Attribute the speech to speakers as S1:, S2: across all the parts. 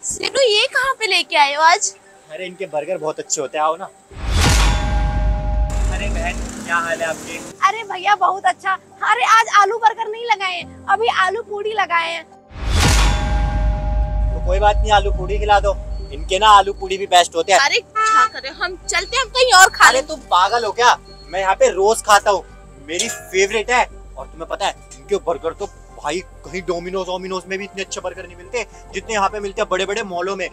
S1: सीनू ये कहाँ पे लेके आए हो आज?
S2: अरे इनके बर्गर बहुत अच्छे होते हैं, आओ ना। अरे बहन क्या हाल है आपके?
S3: अरे भैया बहुत अच्छा। अरे आज आलू बर्गर नहीं लगाए हैं, अभी आलू पूड़ी लगाए हैं।
S2: तो कोई बात नहीं, आलू पूड़ी खिला दो। इनके ना आलू पूड़ी भी बेस्ट होते हैं।
S1: अरे क्या करे, हम चलते हैं, हम कहीं और खा
S2: अरे
S1: लें।
S2: तुम पागल हो क्या? मैं यहाँ पे रोज खाता हूँ, मेरी फेवरेट है। और तुम्हें पता है इनके बर्गर तो भाई कहीं डोमिनोज में भी इतने अच्छे बर्गर नहीं मिलते जितने यहाँ पे मिलते हैं बड़े बड़े मॉलों में।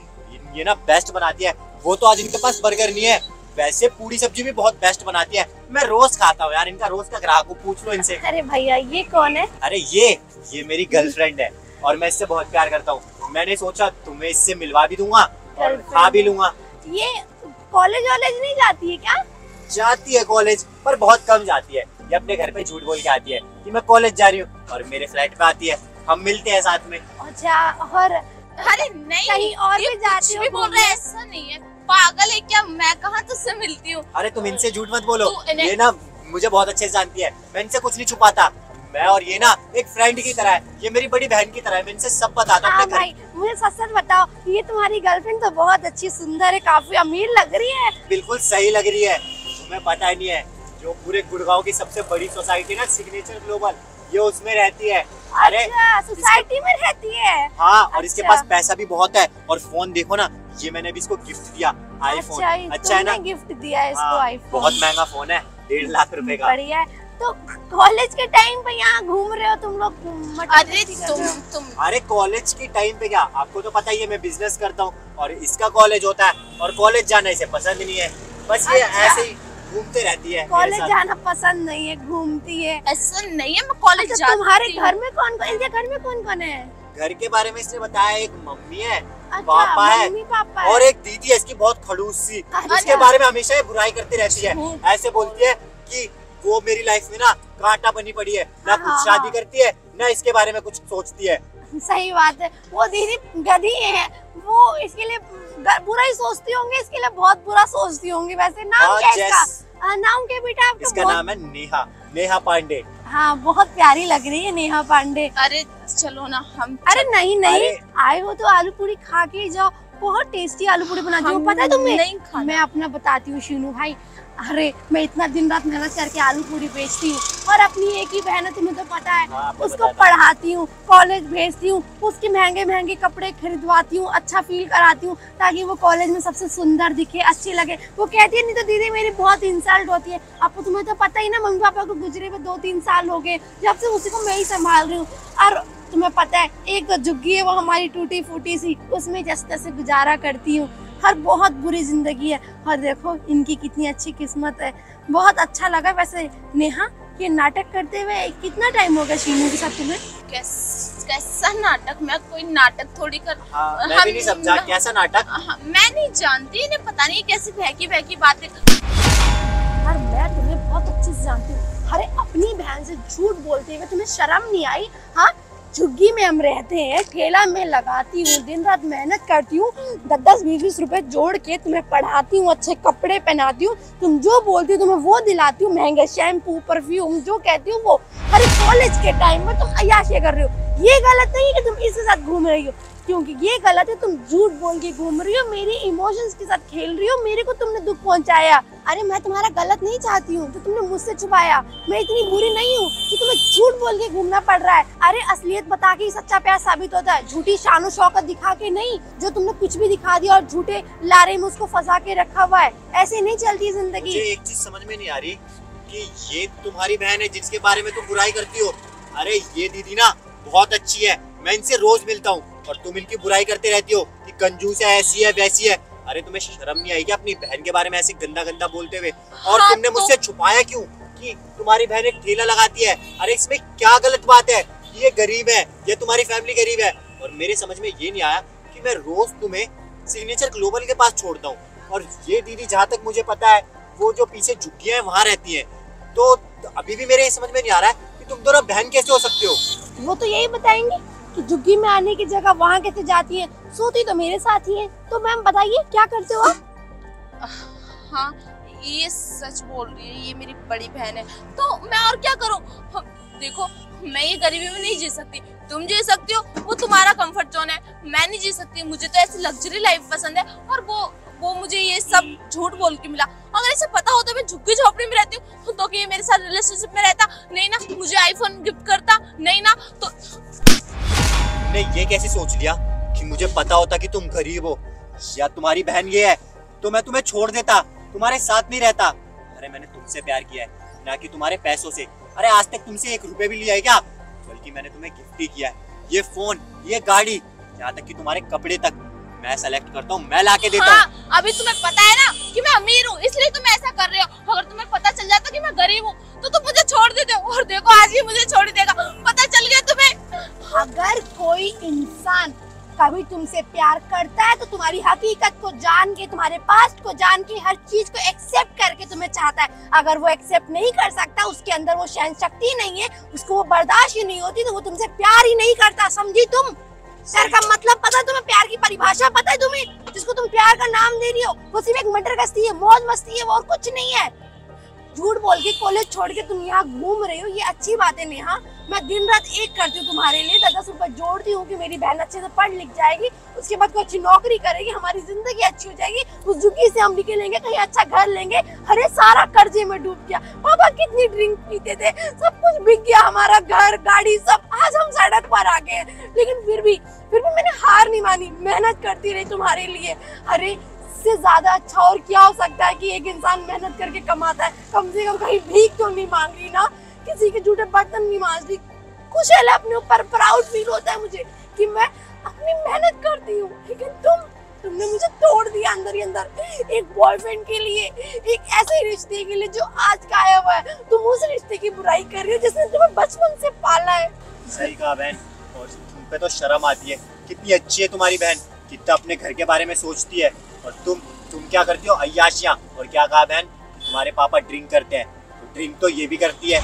S2: ये ना बेस्ट बनाती है। वो तो आज इनके पास बर्गर नहीं है, वैसे पूरी सब्जी भी बहुत बेस्ट बनाती है। मैं रोज खाता हूँ यार, इनका रोज का ग्राहक हूँ, पूछ लो इनसे।
S3: अरे भैया ये कौन है?
S2: अरे ये मेरी गर्लफ्रेंड है और मैं इससे बहुत प्यार करता हूँ। मैंने सोचा तुम्हें इससे मिलवा भी दूंगा और खा भी लूंगा।
S3: ये कॉलेज वॉलेज नहीं जाती है क्या?
S2: जाती है कॉलेज, पर बहुत कम जाती है। ये अपने घर पे झूठ बोल के आती है कि मैं कॉलेज जा रही हूँ और मेरे फ्लैट पे आती है, हम मिलते हैं साथ में।
S3: अच्छा, और
S1: अरे नहीं,
S3: कहीं और भी जाती हो?
S1: बोल रहे ऐसा नहीं है, पागल है क्या? मैं कहाँ तुझसे मिलती हूँ?
S2: अरे तुम इनसे झूठ मत बोलो,
S1: तू इन्हें-
S2: ये ना मुझे बहुत अच्छे से जानती है, मैं इनसे कुछ नहीं छुपाता। मैं और ये ना एक फ्रेंड की तरह है, ये मेरी बड़ी बहन की तरह है, मैं इनसे सब बताता हूँ
S3: हाँ
S2: अपने घर।
S3: भाई, मुझे सच सच बताओ, ये तुम्हारी गर्लफ्रेंड तो बहुत अच्छी सुंदर है, काफी अमीर लग रही है।
S2: बिल्कुल सही लग रही है, तुम्हें पता ही नहीं है जो पूरे गुड़गांव की सबसे बड़ी सोसाइटी ना सिग्नेचर ग्लोबल, ये उसमें रहती है। अरे
S3: अच्छा, सोसाइटी में रहती है?
S2: हाँ, और इसके
S3: अच्छा।
S2: पास पैसा भी बहुत है। और फोन देखो ना, ये मैंने भी इसको गिफ्ट दिया, आईफोन। अच्छा है ना?
S3: गिफ्ट दिया है इसको
S2: हाँ,
S3: आईफोन।
S2: बहुत महंगा फोन है, 1.5 लाख रुपए का।
S3: बढ़िया है। तो कॉलेज के टाइम पे यहाँ घूम रहे हो तुम लोग?
S1: अरे तुम
S2: अरे कॉलेज की टाइम पे क्या, आपको तो पता ही है मैं बिजनेस करता हूँ और इसका कॉलेज होता है और कॉलेज जाना इसे पसंद नहीं है। बस ये
S3: अच्छा।
S2: ऐसे ही घूमते रहती है।
S3: कॉलेज जाना पसंद नहीं है, घूमती है।
S1: ऐसा नहीं है, मैं कॉलेज
S3: अच्छा,
S1: जाती
S3: तुम्हारे
S1: हूँ।
S3: घर में कौन कौन, इनके घर में कौन कौन है?
S2: घर के बारे में इसने बताया, एक मम्मी है,
S3: अच्छा,
S2: पापा है
S3: मम्मी पापा है।
S2: और एक दीदी है इसकी बहुत खड़ूस सी,
S3: अच्छा।
S2: उसके बारे में हमेशा ये बुराई करती रहती है।
S1: झूठ।
S2: ऐसे बोलती है कि वो मेरी लाइफ में ना कांटा बनी पड़ी है, ना
S3: हाँ,
S2: कुछ शादी
S3: हाँ।
S2: करती है ना इसके बारे में कुछ सोचती है।
S3: सही बात है, वो दीदी गधी है, वो इसके लिए बुरा ही सोचती होंगी, इसके लिए बहुत बुरा सोचती होंगी। वैसे नाम
S2: हाँ,
S3: क्या है इसका? नाम क्या है बेटा आपका?
S2: इसका नाम है नेहा, नेहा पांडे।
S3: हाँ, बहुत प्यारी लग रही है नेहा पांडे।
S1: अरे चलो ना हम।
S3: अरे नहीं नहीं,
S2: अरे-
S3: आए हो तो आलू पूरी खा के जाओ, बहुत टेस्टी आलू पूरी बनाती हूँ, पता है तुम्हें?
S1: नहीं खाना।
S3: मैं अपना बताती हूँ शीनू भाई। अरे मैं इतना दिन रात मेहनत करके आलू पूरी बेचती हूँ और अपनी एक ही बहन है, तुम्हें तो पता है,
S2: हाँ, आपको
S3: उसको
S2: पता था।
S3: पढ़ाती हूँ, कॉलेज भेजती हूँ, उसके महंगे महंगे कपड़े खरीदवाती हूँ, अच्छा फील कराती हूँ ताकि वो कॉलेज में सबसे सुंदर दिखे, अच्छी लगे। वो कहती है नहीं तो दीदी मेरी बहुत इंसल्ट होती है। आपको तुम्हें तो पता ही ना, मम्मी पापा को गुजरे हुए 2-3 साल हो गए, जब से उसी को मैं ही संभाल रही हूँ। और तुम्हें पता है एक झुग्गी है वो हमारी टूटी फूटी सी, उसमें जैसे तैसे गुजारा करती हूँ। हर बहुत बुरी जिंदगी है और देखो इनकी कितनी अच्छी किस्मत है। बहुत अच्छा लगा वैसे नेहा, ये नाटक करते हुए कितना टाइम हो गया शीनू के साथ तुम्हें?
S1: कैसा नाटक? मैं कोई नाटक थोड़ी कर।
S2: हाँ, मैं भी नहीं समझा कैसा नाटक।
S1: मैं नहीं जानती, इन्हें पता नहीं कैसी बहकी बहकी बातें।
S3: यार मैं तुम्हें बहुत अच्छे से जानती हूँ। अरे अपनी बहन से झूठ बोलते हुए तुम्हें शर्म नहीं आई? हाँ, झुग्गी में हम रहते हैं, ठेला में लगाती हूँ, दिन रात मेहनत करती हूँ, 10-20 रुपए जोड़ के तुम्हें पढ़ाती हूँ, अच्छे कपड़े पहनाती हूँ, तुम जो बोलती हो तुम्हें वो दिलाती हूँ, महंगे शैम्पू परफ्यूम जो कहती हूँ वो। अरे कॉलेज के टाइम में तुम अय्याशी कर रहे हो, ये गलत नहीं है कि तुम इसके साथ घूम रही हो, क्योंकि ये गलत है तुम झूठ बोल के घूम रही हो, मेरी इमोशंस के साथ खेल रही हो, मेरे को तुमने दुख पहुंचाया। अरे मैं तुम्हारा गलत नहीं चाहती हूँ, तो तुमने मुझसे छुपाया। मैं इतनी बुरी नहीं हूँ कि तुम्हें झूठ बोल के घूमना पड़ रहा है। अरे असलियत बता के ही सच्चा प्यार साबित होता है, झूठी शानो शौकत दिखा के नहीं, जो तुमने कुछ भी दिखा दिया और झूठे लारे में उसको फंसा के रखा हुआ है। ऐसे नहीं चलती जिंदगी।
S2: मुझे एक चीज समझ में नहीं आ रही कि ये तुम्हारी बहन है जिसके बारे में तुम बुराई करती हो। अरे ये दीदी ना बहुत अच्छी है, मैं इनसे रोज मिलता हूँ और तुम इनकी बुराई करते रहती हो कि कंजूस है, ऐसी है, वैसी है। अरे तुम्हें शर्म नहीं आई क्या अपनी बहन के बारे में ऐसे गंदा गंदा बोलते हुए? और
S1: हाँ,
S2: तुमने
S1: तो...
S2: मुझसे छुपाया क्यों कि तुम्हारी बहन एक ठेला लगाती है? अरे इसमें क्या गलत बात है? ये गरीब है, ये तुम्हारी फैमिली गरीब है। और मेरे समझ में ये नहीं आया कि मैं रोज तुम्हें सिग्नेचर ग्लोबल के पास छोड़ता हूँ और ये दीदी जहाँ तक मुझे पता है वो जो पीछे झुग्गियां हैं वहाँ रहती है। तो अभी भी मेरे समझ में नहीं आ रहा है कि तुम दोनों बहन कैसे हो सकते हो?
S3: वो तो यही बताएंगे कि झुग्गी में आने की जगह वहाँ कैसे जाती है, सोती तो मेरे साथ ही है। तो मैम बताइए क्या करते हो आप?
S1: हाँ ये सच बोल रही है, ये मेरी बड़ी बहन है, तो मैं और क्या करूँ? देखो मैं ये गरीबी में नहीं जी सकती, तुम जी सकती हो, वो तुम्हारा कंफर्ट जोन है, मैं नहीं जी सकती। मुझे तो ऐसी लग्जरी लाइफ पसंद है, और वो मुझे ये सब झूठ बोल के मिला। अगर इसे पता होता मैं झुग्गी झोपड़ी में रहती हूँ तो कि ये मेरे साथ रिलेशनशिप में रहता, नहीं ना मुझे आईफोन गिफ्ट करता, नहीं ना तो।
S2: तुमने ये कैसे सोच लिया कि मुझे पता होता कि तुम गरीब हो या तुम्हारी बहन ये है तो मैं तुम्हें छोड़ देता, तुम्हारे साथ नहीं रहता। अरे मैंने तुमसे प्यार किया है, ना कि तुम्हारे पैसों से। अरे आज तक तुमसे 1 रुपए भी लिया है क्या? बल्कि मैंने तुम्हें गिफ्ट ही किया है, ये फोन, ये गाड़ी, यहाँ तक कि तुम्हारे कपड़े तक मैं सेलेक्ट करता हूँ, मैं लाके देता हूँ।
S1: अभी तुम्हें पता है ना कि मैं अमीर हूँ, इसलिए तुम ऐसा कर रहे हो। अगर तुम्हें पता चल जाता कि मैं गरीब हूँ तो तुम मुझे छोड़ देते हो, और देखो आज ही मुझे छोड़ देगा। पता चल गया तुम्हें।
S3: अगर कोई इंसान कभी तुमसे प्यार करता है तो तुम्हारी हकीकत को जान के, तुम्हारे पास्ट को जान के, हर चीज को एक्सेप्ट करके तुम्हें चाहता है। अगर वो एक्सेप्ट नहीं कर सकता, उसके अंदर वो सहन शक्ति नहीं है, उसको वो बर्दाश्त ही नहीं होती, तो वो तुमसे प्यार ही नहीं करता। समझी तुम? प्यार का मतलब पता है तुम्हें? प्यार की परिभाषा पता है तुम्हें? जिसको तुम प्यार का नाम दे रही हो वो सिर्फ एक मटर गश्ती है, मौज मस्ती है, वो और कुछ नहीं है। झूठ बोल के कॉलेज छोड़ के तुम यहाँ घूम रही हो, ये अच्छी बात है नेहा। मैं दिन रात एक करती हूँ तुम्हारे लिए, 10-10 रुपए जोड़ती हूँ कि मेरी बहन अच्छे से पढ़ लिख जाएगी, उसके बाद कोई अच्छी नौकरी करेगी, हमारी जिंदगी अच्छी हो जाएगी, उस झुग्गी से हम निकलेंगे, कहीं अच्छा घर लेंगे। अरे सारा कर्जे में डूब गया। पापा कितनी ड्रिंक पीते थे, सब कुछ बिक गया, हमारा घर, गाड़ी, सब। आज हम सड़क पर आ गए, लेकिन फिर भी मैंने हार नहीं मानी, मेहनत करती रही तुम्हारे लिए। अरे इससे ज्यादा अच्छा और क्या हो सकता है कि एक इंसान मेहनत करके कमाता है, कम से कम कहीं भीख तो नहीं मांग रही ना, किसी के झूठे बर्तन नहीं मांज रही। खुश है, अपने ऊपर प्राउड फील होता है मुझे कि मैं अपनी मेहनत करती हूँ। लेकिन तुमने मुझे तोड़ दिया अंदर ही अंदर, एक बॉयफ्रेंड के लिए, एक ऐसे रिश्ते के लिए जो आज गाया हुआ है। तुम उस रिश्ते की बुराई कर रही हो जिसने तुम्हें बचपन से पाला है।
S2: सही कहा बहन, और तुम पे तो शर्म आती है। कितनी अच्छी है तुम्हारी बहन, कितना अपने घर के बारे में सोचती है, और तुम क्या करती हो? अय्याशियां। और क्या कहा बहन? तुम्हारे पापा ड्रिंक करते हैं, तो ड्रिंक तो ये भी करती है,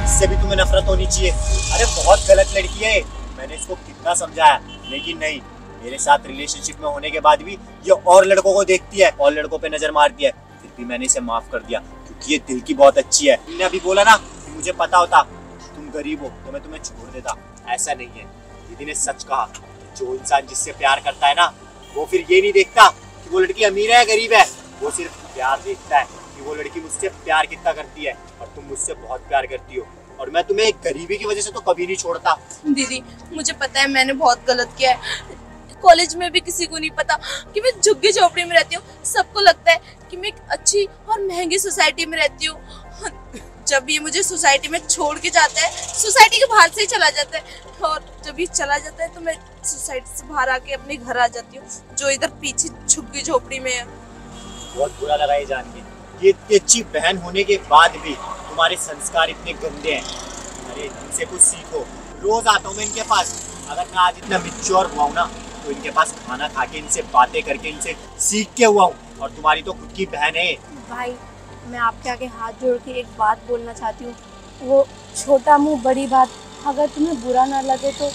S2: इससे भी तुम्हें नफरत होनी चाहिए। अरे बहुत गलत लड़की है, मैंने इसको कितना समझाया, लेकिन नहीं, मेरे साथ रिलेशनशिप में होने के बाद भी ये और लड़कों को देखती है, और लड़कों पे नजर मारती है। फिर भी मैंने इसे माफ कर दिया क्योंकि ये दिल की बहुत अच्छी है। तुमने अभी बोला ना कि मुझे पता होता तुम गरीब हो तो मैं तुम्हें छोड़ देता, ऐसा नहीं है। दीदी ने सच कहा, जो इंसान जिससे प्यार करता है ना, वो फिर ये नहीं देखता कि वो लड़की अमीर है गरीब है, वो सिर्फ प्यार देखता है कि वो लड़की मुझसे प्यार कितना करती है। और तुम मुझसे बहुत प्यार करती हो, और मैं तुम्हें गरीबी की वजह से तो कभी नहीं छोड़ता।
S1: दीदी मुझे पता है मैंने बहुत गलत किया है। कॉलेज में भी किसी को नहीं पता कि मैं झुग्गी झोपड़ी में रहती हूँ, सबको लगता है कि मैं एक अच्छी और महंगी सोसाइटी में रहती हूँ। जब ये मुझे सोसाइटी में छोड़ के जाता है, सोसाइटी के बाहर से ही चला जाता है, और जब ये चला जाता है तो मैं सोसाइटी से बाहर आके अपने घर आ जाती हूँ, जो इधर पीछे झुग्गी झोपड़ी में है।
S2: बहुत बुरा लगा ये जान के, ये इतनी अच्छी बहन होने के बाद भी तुम्हारे संस्कार इतने गंदे हैं। अरे इनसे कुछ सीखो। रोज आता हूँ मैं इनके पास, अगर मैं आज इतना मैच्योर हुआ हूँ ना तो इनके पास खाना खा के, इनसे बातें करके, इनसे सीख के हुआ हूँ। और तुम्हारी तो खुद की बहन है।
S3: भाई मैं आपके आगे हाथ जोड़ के एक बात बोलना चाहती हूँ, वो छोटा मुंह बड़ी बात, अगर तुम्हें बुरा ना लगे तो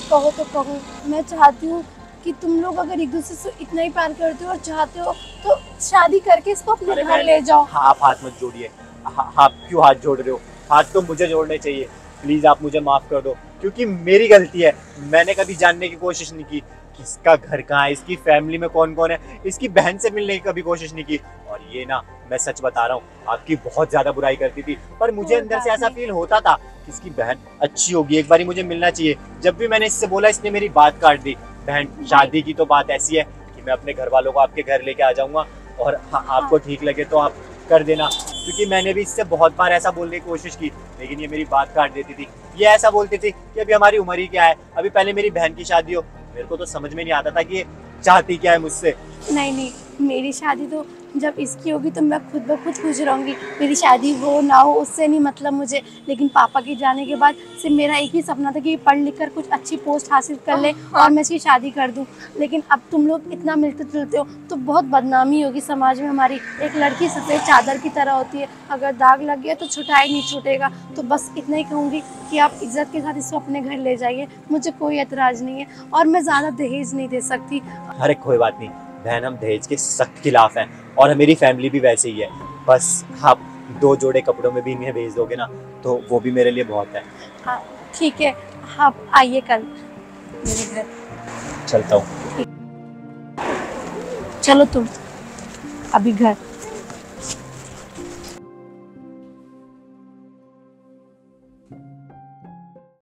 S3: कहो तो कहो। मैं चाहती हूँ कि तुम लोग अगर एक दूसरे से इतना ही प्यार करते हो और चाहते हो तो शादी करके इसको अपने घर ले जाओ।
S2: आप हाथ मत जोड़िए, आप क्यों हाथ जोड़ रहे हो? हाथ तो मुझे जोड़ने चाहिए। प्लीज आप मुझे माफ कर दो, क्योंकि मेरी गलती है। मैंने कभी जानने की कोशिश नहीं की कि इसका घर कहाँ है, इसकी फैमिली में कौन कौन है, इसकी बहन से मिलने की कभी कोशिश नहीं की। और ये ना, मैं सच बता रहा हूँ, आपकी बहुत ज्यादा बुराई करती थी, पर मुझे अंदर से ऐसा फील होता था कि इसकी बहन अच्छी होगी, एक बारी मुझे मिलना चाहिए। जब भी मैंने इससे बोला, इसने मेरी बात काट दी। बहन, शादी की तो बात ऐसी है कि मैं अपने घर वालों को आपके घर लेके आ जाऊंगा, और आपको ठीक लगे तो आप कर देना। क्योंकि मैंने भी इससे बहुत बार ऐसा बोलने की कोशिश की, लेकिन ये मेरी बात काट देती थी। ये ऐसा बोलती थी कि अभी हमारी उम्र ही क्या है, अभी पहले मेरी बहन की शादी हो। मेरे को तो समझ में नहीं आता था कि ये चाहती क्या है मुझसे।
S3: नहीं, मेरी शादी तो जब इसकी होगी तो मैं खुद ब खुद खुश रहूँगी। मेरी शादी हो ना हो उससे नहीं मतलब मुझे, लेकिन पापा के जाने के बाद सिर्फ मेरा एक ही सपना था कि पढ़ लिख कर कुछ अच्छी पोस्ट हासिल कर ले और मैं इसकी शादी कर दूं। लेकिन अब तुम लोग इतना मिलते जुलते हो तो बहुत बदनामी होगी समाज में हमारी। एक लड़की सफ़ेद चादर की तरह होती है, अगर दाग लग गया तो छुटाई नहीं छूटेगा। तो बस इतना ही कहूँगी कि आप इज्जत के साथ इसको अपने घर ले जाइए, मुझे कोई एतराज़ नहीं है, और मैं ज़्यादा दहेज नहीं दे सकती।
S2: अरे कोई बात नहीं बहन, हम दहेज के सख्त खिलाफ हैं, और मेरी फैमिली भी वैसे ही है। बस आप 2 जोड़े कपड़ों में भी इन्हें भेज दोगे ना, तो वो भी मेरे लिए बहुत है।
S3: हाँ ठीक है, आप आइए कल मेरे घर।
S2: चलता हूँ।
S3: चलो तुम अभी घर।